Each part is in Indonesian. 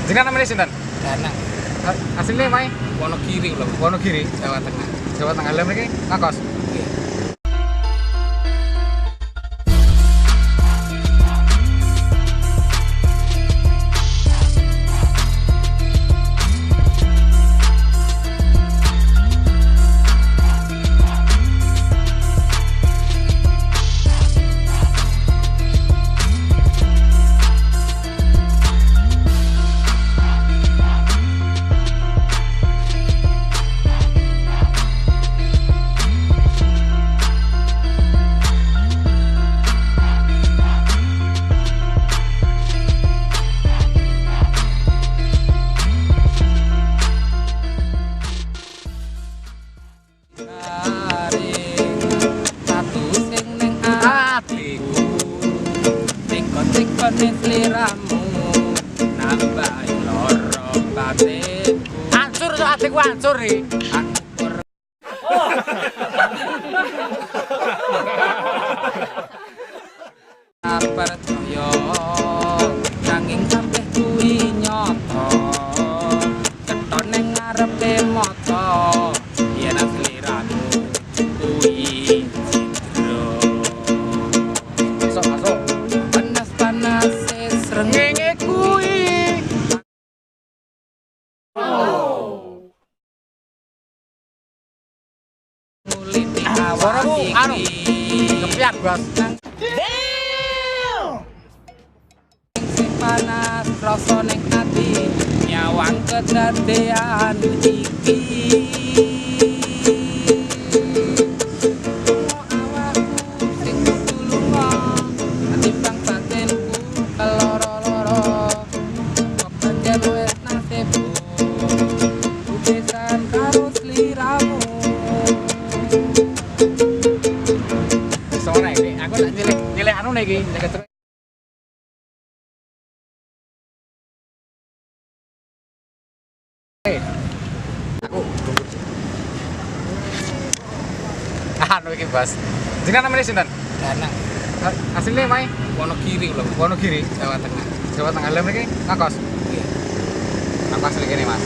Jenengan namanya sinten? Danang. Asline mae Wonogiri lho. Wonogiri, Jawa Tengah. Jawa Tengah. Lah mriki ngakos. Nggih. Sliramu nambah loro batinku Hancur so atiku hancur iki. percaya nanging kabeh kuwi nyata keton ning ngarepe mata yen sliramu kuwi cidra Masuk. panas srengenge kuwi nguliti awak Suaramu, anu, iki kepiat, Bos. sing panas rasa ning ati nyawang kedadean iki awakku sing tulunga atimbang batinku keloro-loro kok pancen wis nasibku udesan karo sliramu Soalnya ini aku tak nyilih anu nih iki, nyilih terus. Aku anu iki, Bos. Jenengan namanya sinten? Danang. Asline mae Wonogiri lho. Wonogiri, Jawa Tengah. Jawa Tengah. Lah mriki ngakos. Nggih. Ngakos mriki Mas.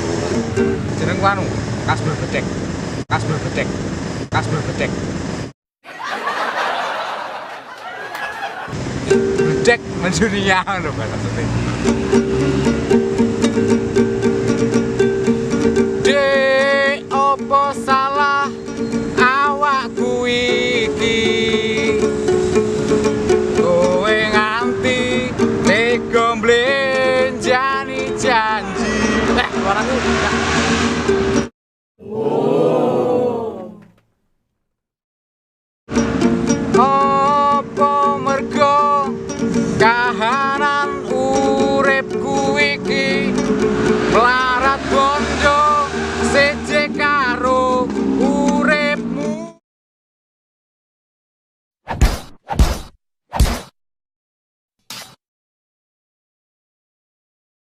Jeneng anu, Kasbul Bedek. Kasbul Bedek. Kasbul Bedek. Bedek mendunia lho, Mas. Maksudnya. Dek, opo salah awakku iki? Kowe nganti tega mblenjani janji. Suaraku enggak. Apa mergo